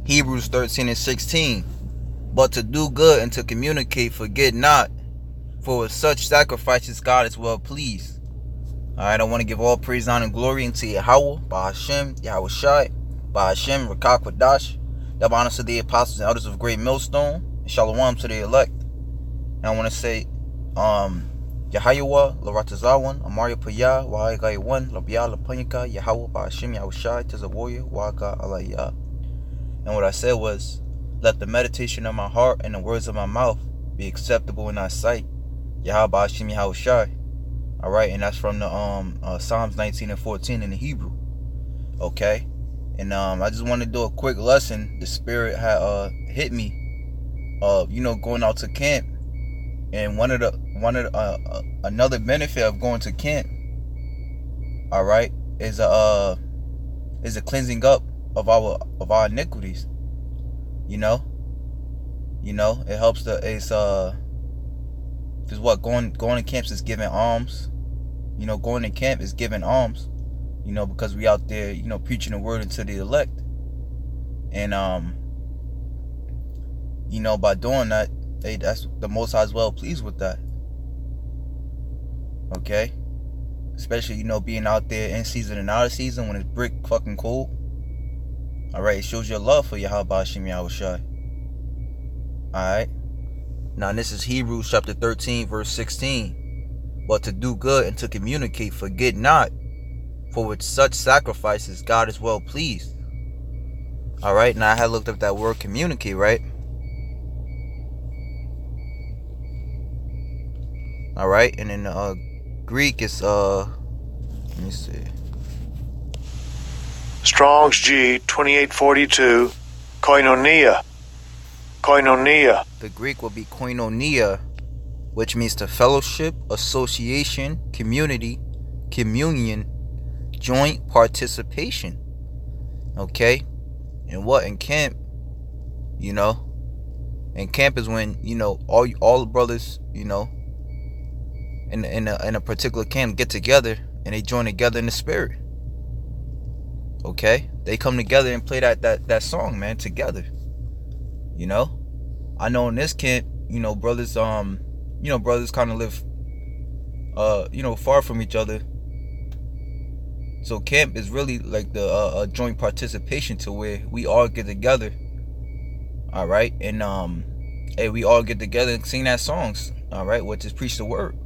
Hebrews 13 and 16. But to do good and to communicate, forget not, for with such sacrifices God is well pleased. Alright, I want to give all praise, honor, and glory unto Yahweh, Bahashem, Yahweh Shai, Bahashem, Rakak Wadash. Double honors to the apostles and elders of Great Millstone, and Shalom to the elect. And I want to say, Yahayawa, Laratazawan, Amaria Paya, Wahaigai 1, Labia Lapanyaka, Yahweh, Bahashem, Yahweh Shai, Tezawarrior, Waka Alaya. And what I said was, let the meditation of my heart and the words of my mouth be acceptable in thy sight. Yahweh Bahashem, Yahweh Shai. Alright, and that's from the Psalms 19 and 14 in the Hebrew. Okay? And I just want to do a quick lesson. The Spirit had hit me going out to camp. And another benefit of going to camp, alright, is a cleansing up of our iniquities. It helps because what going to camps is giving alms. Going to camp is giving alms. Because we out there, preaching the word into the elect. And by doing that, that's the Most High is well pleased with that. Okay? Especially, being out there in season and out of season when it's brick fucking cold. Alright, it shows your love for Yahweh Bahashem Yahweh Shai. Alright? Now this is Hebrews chapter 13 verse 16. But to do good and to communicate, forget not, for with such sacrifices God is well pleased. Alright, now I had looked up that word communicate, right? Alright, and in Greek it's let me see. Strong's G 2842, koinonia. Koinonia. The Greek will be koinonia, which means to fellowship, association, community, communion, joint participation. Okay? And what in camp, and camp is when, all the brothers, in a particular camp get together and they join together in the spirit. Okay? They come together and play that song, man, together. I know in this camp, brothers brothers kind of live far from each other. So camp is really like the joint participation to where we all get together. All right? And hey, we all get together and sing that songs, all right, which is preach the word.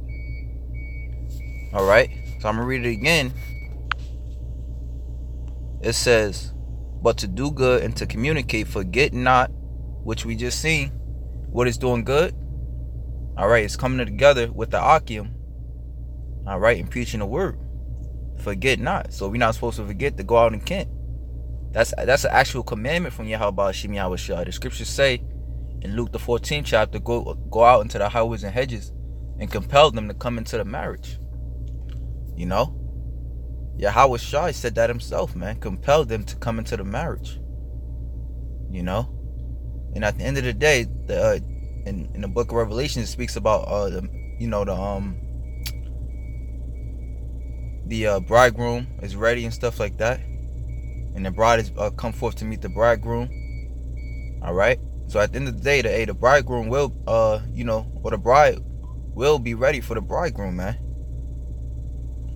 All right? So I'm going to read it again. It says, but to do good and to communicate, forget not, which we just seen, what is doing good. All right, it's coming together with the Akim. All right, and preaching the word. Forget not. So we're not supposed to forget to go out and camp. That's an actual commandment from Yahweh Bahashem Yahweh Shai. The scriptures say in Luke the 14th chapter, go out into the highways and hedges and compel them to come into the marriage. Yahweh Shai said that himself, man. Compel them to come into the marriage. And at the end of the day, in the book of Revelation, it speaks about the bridegroom is ready and stuff like that, and the bride is come forth to meet the bridegroom. All right. So at the end of the day, the bridegroom will, or the bride will be ready for the bridegroom, man.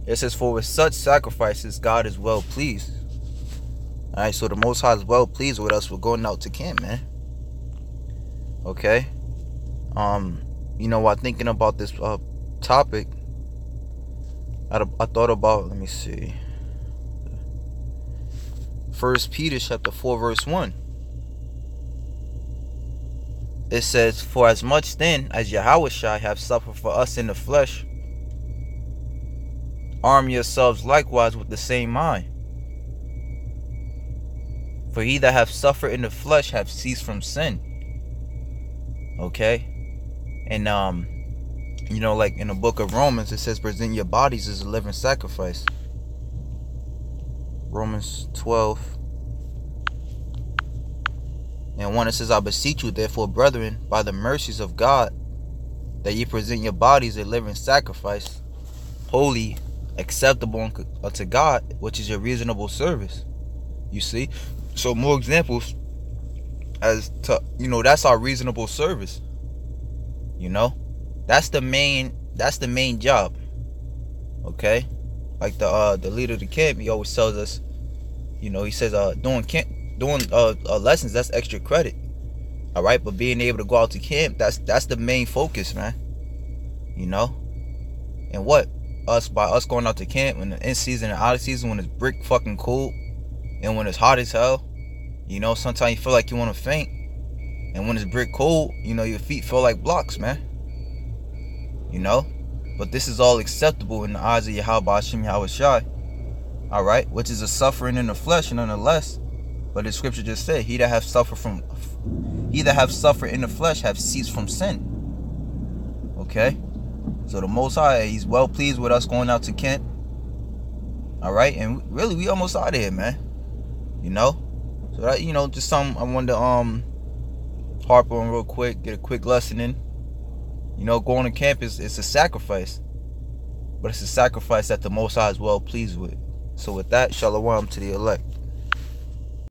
It says, for with such sacrifices God is well pleased. All right. So the Most High is well pleased with us for going out to camp, man. Okay. While thinking about this topic, I thought about, let me see, 1 Peter chapter 4 verse 1. It says, for as much then as Yahweh Shai have suffered for us in the flesh, arm yourselves likewise with the same mind. For he that hath suffered in the flesh hath ceased from sin. Okay? And like in the book of Romans, it says present your bodies as a living sacrifice. Romans 12 and 1, it says, I beseech you therefore, brethren, by the mercies of God, that ye present your bodies a living sacrifice, holy, acceptable unto God, which is your reasonable service. You see? So more examples as to, that's our reasonable service. That's the main job. Okay, like the leader of the camp, he always tells us, he says doing lessons, that's extra credit. All right, but being able to go out to camp, that's the main focus, man. And what by us going out to camp in the in season and out of season, when it's brick fucking cold and when it's hot as hell, sometimes you feel like you want to faint, and when it's brick cold, your feet feel like blocks, man. But this is all acceptable in the eyes of Yahweh Hashem Yahweh Shai. All right, which is a suffering in the flesh, nonetheless. But the scripture just said, he that have suffered in the flesh have ceased from sin. Okay, so the Most High, he's well pleased with us going out to camp. All right, and really, we almost out of here, man. So that, just something I wanted to harp on real quick, get a quick lesson in. Going to camp it's a sacrifice, but it's a sacrifice that the Most High is well pleased with. So with that, shalom to the elect.